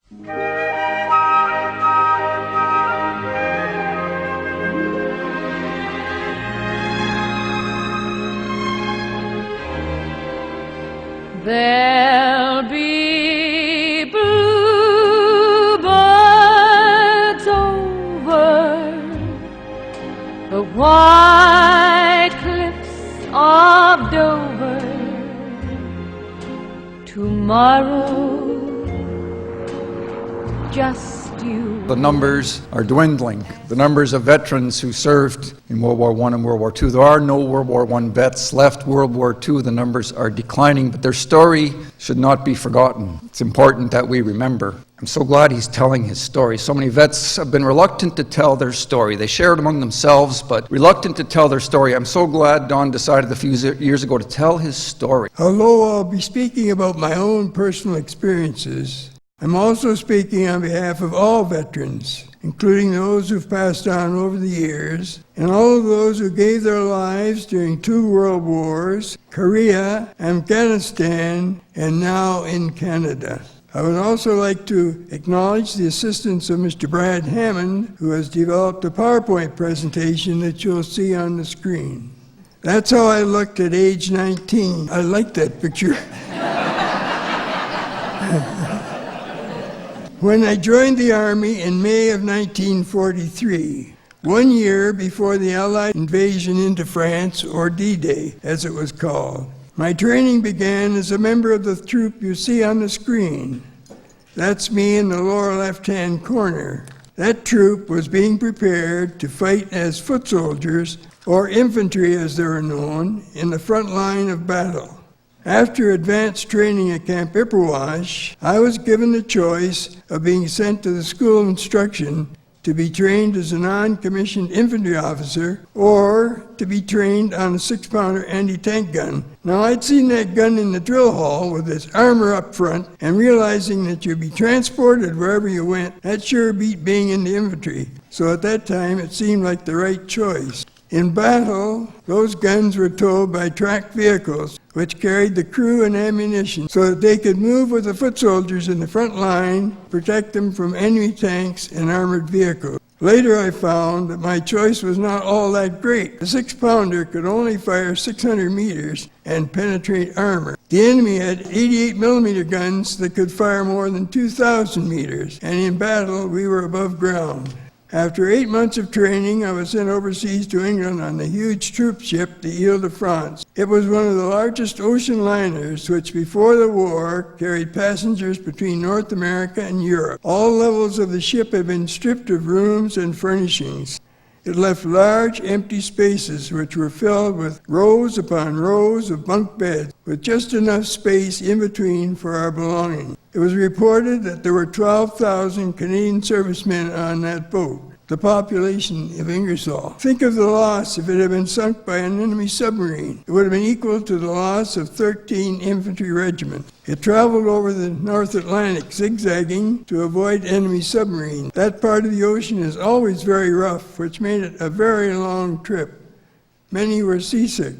There'll be bluebirds over the white cliffs of Dover tomorrow, just you. The numbers are dwindling. The numbers of veterans who served in World War I and World War II. There are no World War I vets left. World War II, the numbers are declining, but their story should not be forgotten. It's important that we remember. I'm so glad he's telling his story. So many vets have been reluctant to tell their story. They share it among themselves, but reluctant to tell their story. I'm so glad Don decided a few years ago to tell his story. Although I'll be speaking about my own personal experiences, I'm also speaking on behalf of all veterans, including those who've passed on over the years, and all of those who gave their lives during 2 world wars, Korea, Afghanistan, and now in Canada. I would also like to acknowledge the assistance of Mr. Brad Hammond, who has developed a PowerPoint presentation that you'll see on the screen. That's how I looked at age 19. I like that picture. When I joined the Army in May of 1943, 1 year before the Allied invasion into France, or D-Day, as it was called, my training began as a member of the troop you see on the screen. That's me in the lower left-hand corner. That troop was being prepared to fight as foot soldiers, or infantry as they were known, in the front line of battle. After advanced training at Camp Ipperwash, I was given the choice of being sent to the School of Instruction to be trained as a non-commissioned infantry officer or to be trained on a 6-pounder anti-tank gun. Now, I'd seen that gun in the drill hall with its armor up front, and realizing that you'd be transported wherever you went, that sure beat being in the infantry. So at that time, it seemed like the right choice. In battle, those guns were towed by tracked vehicles, which carried the crew and ammunition so that they could move with the foot soldiers in the front line, protect them from enemy tanks and armored vehicles. Later I found that my choice was not all that great. The 6-pounder could only fire 600 meters and penetrate armor. The enemy had 88mm guns that could fire more than 2,000 meters, and in battle we were above ground. After 8 months of training, I was sent overseas to England on the huge troop ship, the Ile-de-France. It was one of the largest ocean liners which, before the war, carried passengers between North America and Europe. All levels of the ship had been stripped of rooms and furnishings. It left large, empty spaces which were filled with rows upon rows of bunk beds, with just enough space in between for our belongings. It was reported that there were 12,000 Canadian servicemen on that boat, the population of Ingersoll. Think of the loss if it had been sunk by an enemy submarine. It would have been equal to the loss of 13 infantry regiments. It traveled over the North Atlantic, zigzagging to avoid enemy submarines. That part of the ocean is always very rough, which made it a very long trip. Many were seasick.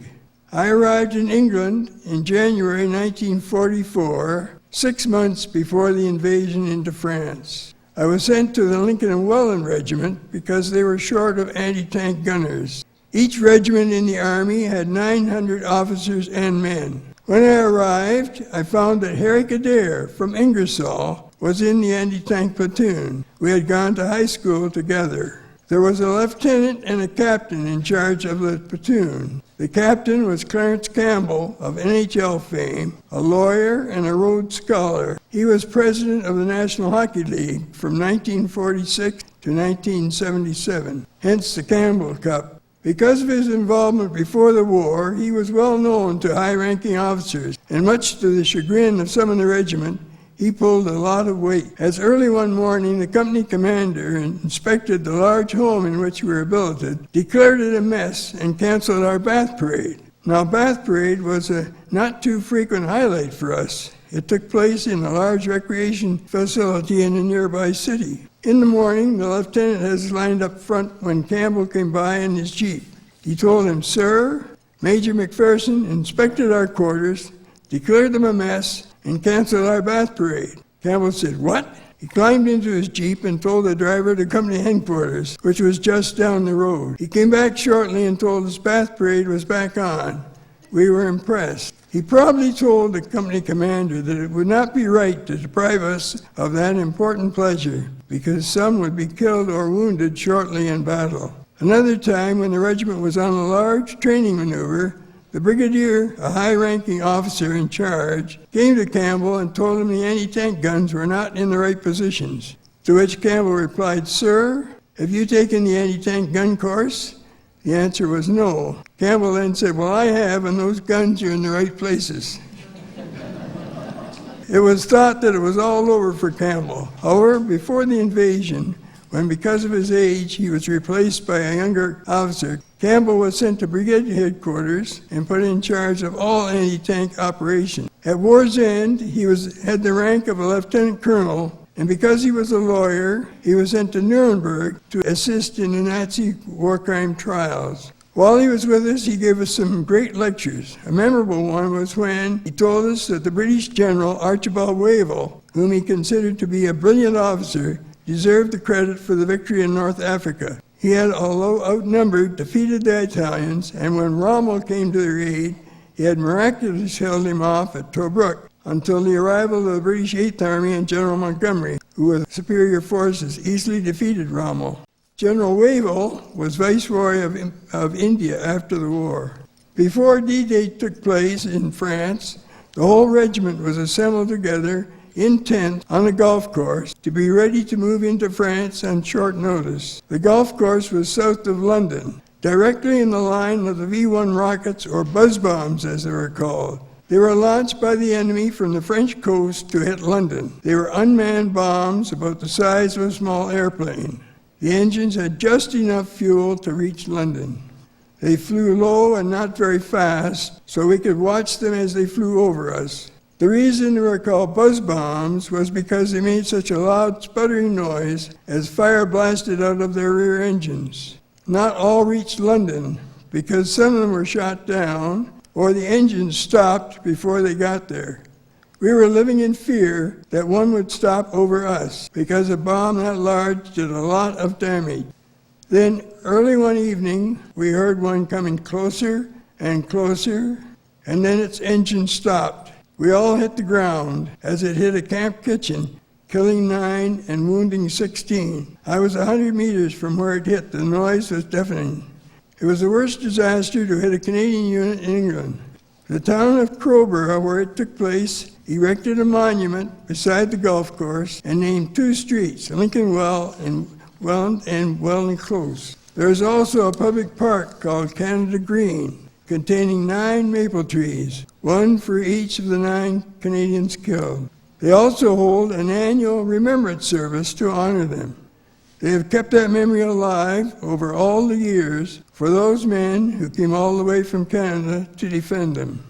I arrived in England in January 1944, 6 months before the invasion into France. I was sent to the Lincoln and Welland Regiment because they were short of anti-tank gunners. Each regiment in the Army had 900 officers and men. When I arrived, I found that Harry Adair from Ingersoll was in the anti-tank platoon. We had gone to high school together. There was a lieutenant and a captain in charge of the platoon. The captain was Clarence Campbell of NHL fame, a lawyer and a Rhodes Scholar. He was president of the National Hockey League from 1946 to 1977, hence the Campbell Cup. Because of his involvement before the war, he was well known to high-ranking officers, and much to the chagrin of some in the regiment, he pulled a lot of weight. As early one morning, the company commander inspected the large home in which we were billeted, declared it a mess, and canceled our bath parade. Now, bath parade was a not too frequent highlight for us. It took place in a large recreation facility in a nearby city. In the morning, the lieutenant has lined up front when Campbell came by in his jeep. He told him, "Sir, Major McPherson inspected our quarters, declared them a mess, and canceled our bath parade." Campbell said, "What?" He climbed into his Jeep and told the driver to come to headquarters, which was just down the road. He came back shortly and told us bath parade was back on. We were impressed. He probably told the company commander that it would not be right to deprive us of that important pleasure, because some would be killed or wounded shortly in battle. Another time, when the regiment was on a large training maneuver, the brigadier, a high-ranking officer in charge, came to Campbell and told him the anti-tank guns were not in the right positions. To which Campbell replied, "Sir, have you taken the anti-tank gun course?" The answer was no. Campbell then said, "Well, I have, and those guns are in the right places." It was thought that it was all over for Campbell. However, before the invasion, when because of his age he was replaced by a younger officer, Campbell was sent to brigade headquarters and put in charge of all anti-tank operations. At war's end, he had the rank of a lieutenant colonel, and because he was a lawyer, he was sent to Nuremberg to assist in the Nazi war crime trials. While he was with us, he gave us some great lectures. A memorable one was when he told us that the British General Archibald Wavell, whom he considered to be a brilliant officer, deserved the credit for the victory in North Africa. He had, although outnumbered, defeated the Italians, and when Rommel came to their aid, he had miraculously held him off at Tobruk until the arrival of the British 8th Army and General Montgomery, who with superior forces easily defeated Rommel. General Wavell was Viceroy of India after the war. Before D-Day took place in France, the whole regiment was assembled together in tents on a golf course to be ready to move into France on short notice. The golf course was south of London, directly in the line of the V-1 rockets, or buzz bombs as they were called. They were launched by the enemy from the French coast to hit London. They were unmanned bombs about the size of a small airplane. The engines had just enough fuel to reach London. They flew low and not very fast, so we could watch them as they flew over us. The reason they were called buzz bombs was because they made such a loud sputtering noise as fire blasted out of their rear engines. Not all reached London, because some of them were shot down, or the engines stopped before they got there. We were living in fear that one would stop over us, because a bomb that large did a lot of damage. Then, early one evening, we heard one coming closer and closer, and then its engine stopped. We all hit the ground as it hit a camp kitchen, killing 9 and wounding 16. I was 100 meters from where it hit. The noise was deafening. It was the worst disaster to hit a Canadian unit in England. The town of Crowborough, where it took place, erected a monument beside the golf course and named 2 streets, Lincoln Well and Welland Close. There is also a public park called Canada Green, containing 9 maple trees, 1 for each of the 9 Canadians killed. They also hold an annual remembrance service to honor them. They have kept that memory alive over all the years for those men who came all the way from Canada to defend them.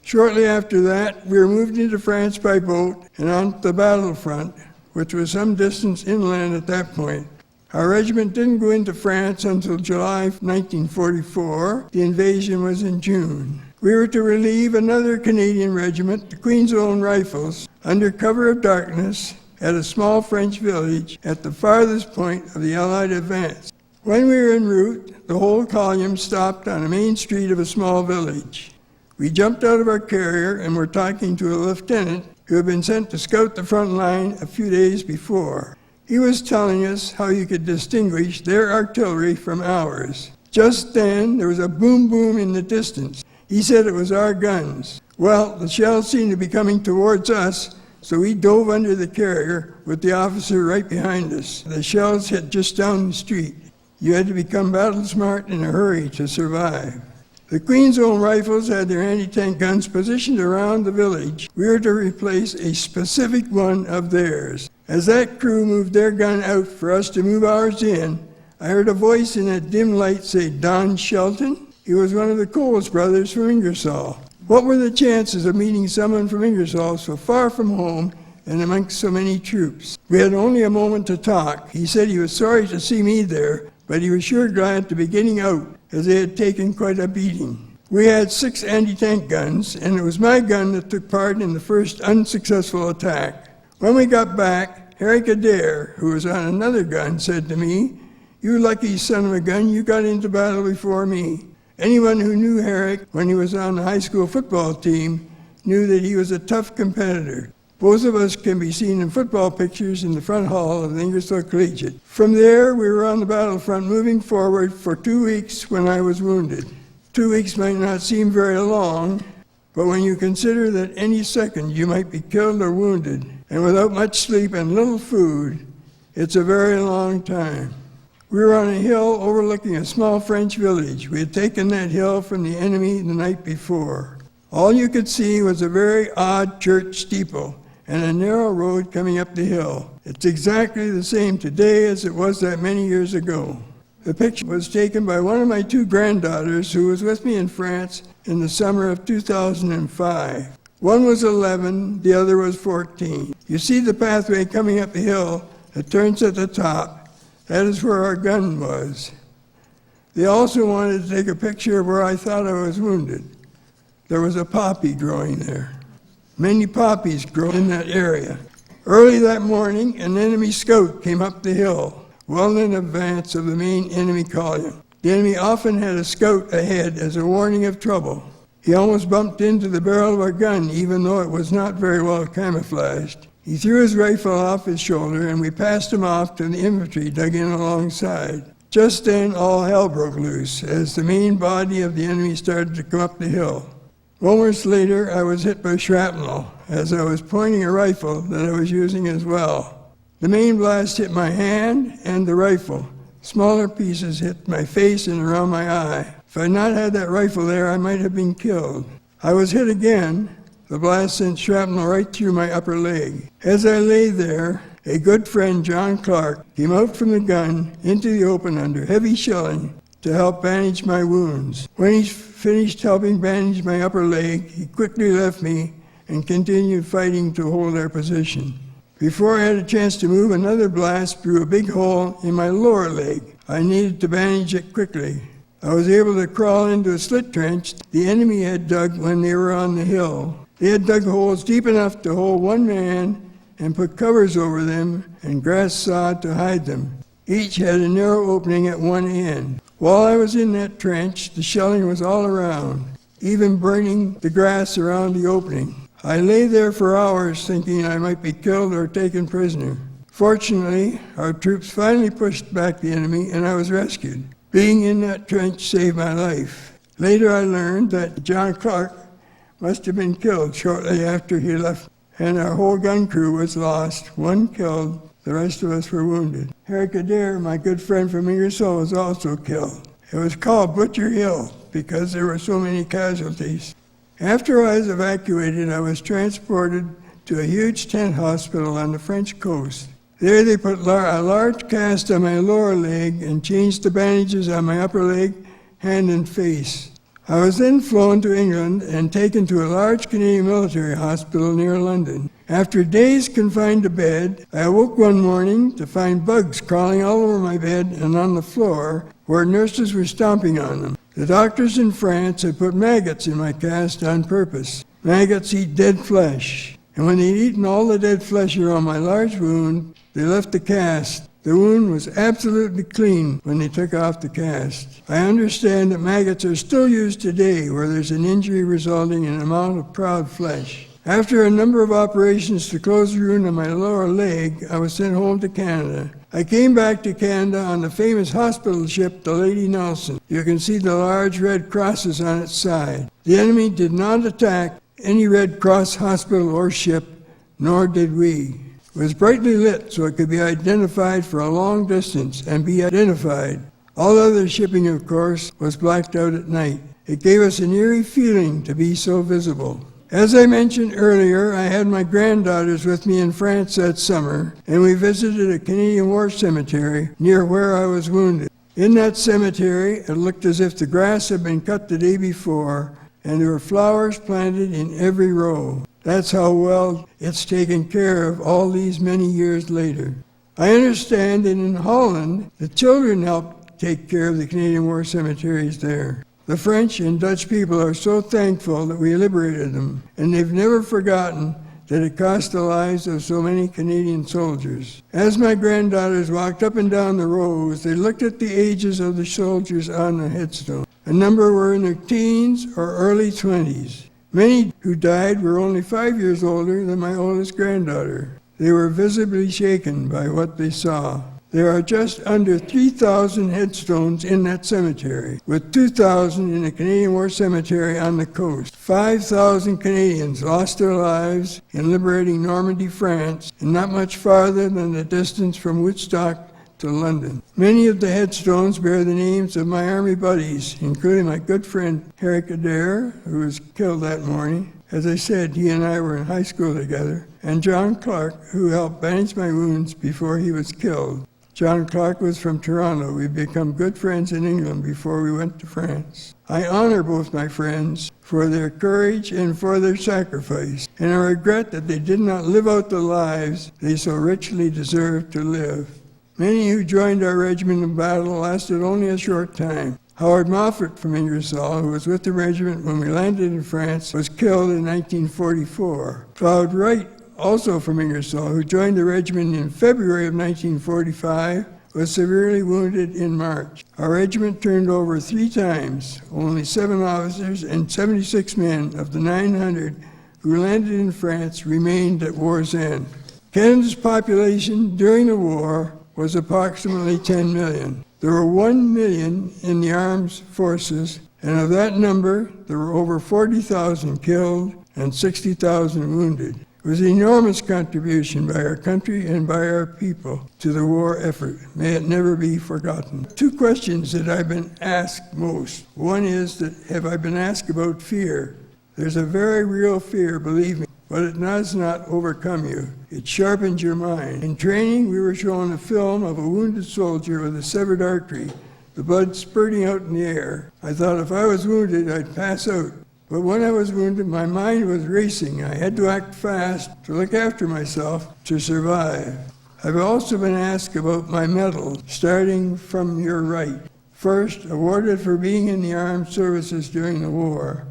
Shortly after that, we were moved into France by boat and onto the battlefront, which was some distance inland at that point. Our regiment didn't go into France until July 1944. The invasion was in June. We were to relieve another Canadian regiment, the Queen's Own Rifles, under cover of darkness at a small French village at the farthest point of the Allied advance. When we were en route, the whole column stopped on a main street of a small village. We jumped out of our carrier and were talking to a lieutenant who had been sent to scout the front line a few days before. He was telling us how you could distinguish their artillery from ours. Just then, there was a boom boom in the distance. He said it was our guns. Well, the shells seemed to be coming towards us, so we dove under the carrier with the officer right behind us. The shells hit just down the street. You had to become battle smart in a hurry to survive. The Queen's Own Rifles had their anti-tank guns positioned around the village. We were to replace a specific one of theirs. As that crew moved their gun out for us to move ours in, I heard a voice in that dim light say, "Don Shelton?" He was one of the Coles brothers from Ingersoll. What were the chances of meeting someone from Ingersoll so far from home and amongst so many troops? We had only a moment to talk. He said he was sorry to see me there, but he was sure glad to be getting out, as they had taken quite a beating. We had 6 anti-tank guns, and it was my gun that took part in the first unsuccessful attack. When we got back, Harry Adair, who was on another gun, said to me, "You lucky son of a gun, you got into battle before me." Anyone who knew Herrick when he was on the high school football team knew that he was a tough competitor. Both of us can be seen in football pictures in the front hall of the Ingersoll Collegiate. From there, we were on the battlefront moving forward for 2 weeks when I was wounded. 2 weeks might not seem very long, but when you consider that any second you might be killed or wounded, and without much sleep and little food, it's a very long time. We were on a hill overlooking a small French village. We had taken that hill from the enemy the night before. All you could see was a very odd church steeple and a narrow road coming up the hill. It's exactly the same today as it was that many years ago. The picture was taken by one of my 2 granddaughters who was with me in France in the summer of 2005. One was 11, the other was 14. You see the pathway coming up the hill that turns at the top. That is where our gun was. They also wanted to take a picture of where I thought I was wounded. There was a poppy growing there. Many poppies grow in that area. Early that morning, an enemy scout came up the hill, well in advance of the main enemy column. The enemy often had a scout ahead as a warning of trouble. He almost bumped into the barrel of our gun, even though it was not very well camouflaged. He threw his rifle off his shoulder, and we passed him off to the infantry dug in alongside. Just then, all hell broke loose as the main body of the enemy started to come up the hill. Moments later, I was hit by shrapnel as I was pointing a rifle that I was using as well. The main blast hit my hand and the rifle. Smaller pieces hit my face and around my eye. If I had not had that rifle there, I might have been killed. I was hit again. The blast sent shrapnel right through my upper leg. As I lay there, a good friend, John Clark, came out from the gun into the open under heavy shelling to help bandage my wounds. When he finished helping bandage my upper leg, he quickly left me and continued fighting to hold our position. Before I had a chance to move, another blast blew a big hole in my lower leg. I needed to bandage it quickly. I was able to crawl into a slit trench the enemy had dug when they were on the hill. They had dug holes deep enough to hold one man and put covers over them and grass sod to hide them. Each had a narrow opening at one end. While I was in that trench, the shelling was all around, even burning the grass around the opening. I lay there for hours thinking I might be killed or taken prisoner. Fortunately, our troops finally pushed back the enemy and I was rescued. Being in that trench saved my life. Later I learned that John Clark must have been killed shortly after he left, and our whole gun crew was lost. One killed, the rest of us were wounded. Harry Adair, my good friend from Ingersoll, was also killed. It was called Butcher Hill because there were so many casualties. After I was evacuated, I was transported to a huge tent hospital on the French coast. There they put a large cast on my lower leg and changed the bandages on my upper leg, hand and face. I was then flown to England and taken to a large Canadian military hospital near London. After days confined to bed, I awoke one morning to find bugs crawling all over my bed and on the floor where nurses were stomping on them. The doctors in France had put maggots in my cast on purpose. Maggots eat dead flesh, and when they'd eaten all the dead flesh around my large wound, they left the cast. The wound was absolutely clean when they took off the cast. I understand that maggots are still used today where there's an injury resulting in an amount of proud flesh. After a number of operations to close the wound on my lower leg, I was sent home to Canada. I came back to Canada on the famous hospital ship, the Lady Nelson. You can see the large red crosses on its side. The enemy did not attack any Red Cross hospital or ship, nor did we. It was brightly lit so it could be identified for a long distance and be identified. All other shipping, of course, was blacked out at night. It gave us an eerie feeling to be so visible. As I mentioned earlier, I had my granddaughters with me in France that summer, and we visited a Canadian War cemetery near where I was wounded. In that cemetery, it looked as if the grass had been cut the day before, and there were flowers planted in every row. That's how well it's taken care of all these many years later. I understand that in Holland, the children helped take care of the Canadian War cemeteries there. The French and Dutch people are so thankful that we liberated them, and they've never forgotten that had cost the lives of so many Canadian soldiers. As my granddaughters walked up and down the rows, they looked at the ages of the soldiers on the headstone. A number were in their teens or early 20s. Many who died were only 5 years older than my oldest granddaughter. They were visibly shaken by what they saw. There are just under 3,000 headstones in that cemetery, with 2,000 in the Canadian War Cemetery on the coast. 5,000 Canadians lost their lives in liberating Normandy, France, and not much farther than the distance from Woodstock to London. Many of the headstones bear the names of my Army buddies, including my good friend Harry Adair, who was killed that morning. As I said, he and I were in high school together, and John Clark, who helped bandage my wounds before he was killed. John Clark was from Toronto. We became good friends in England before we went to France. I honor both my friends for their courage and for their sacrifice, and I regret that they did not live out the lives they so richly deserved to live. Many who joined our regiment in battle lasted only a short time. Howard Moffat from Ingersoll, who was with the regiment when we landed in France, was killed in 1944. Cloud Wright, also from Ingersoll, who joined the regiment in February of 1945, was severely wounded in March. Our regiment turned over 3 times. Only 7 officers and 76 men of the 900 who landed in France remained at war's end. Canada's population during the war was approximately 10 million. There were 1 million in the armed forces, and of that number, there were over 40,000 killed and 60,000 wounded. It was an enormous contribution by our country and by our people to the war effort. May it never be forgotten. 2 questions that I've been asked most. One is that, have I been asked about fear? There's a very real fear, believe me, but it does not overcome you. It sharpens your mind. In training, we were shown a film of a wounded soldier with a severed artery, the blood spurting out in the air. I thought if I was wounded, I'd pass out. But when I was wounded, my mind was racing. I had to act fast to look after myself to survive. I've also been asked about my medal, starting from your right. First, awarded for being in the armed services during the war.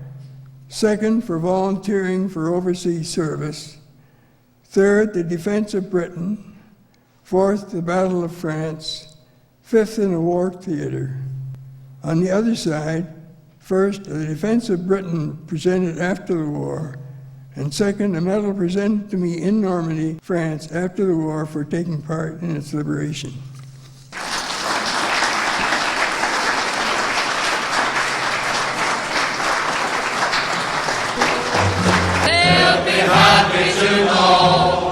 Second, for volunteering for overseas service. Third, the defense of Britain. Fourth, the Battle of France. Fifth, in a war theater. On the other side, first, the defense of Britain presented after the war, and second, a medal presented to me in Normandy, France, after the war for taking part in its liberation. They'll be happy to know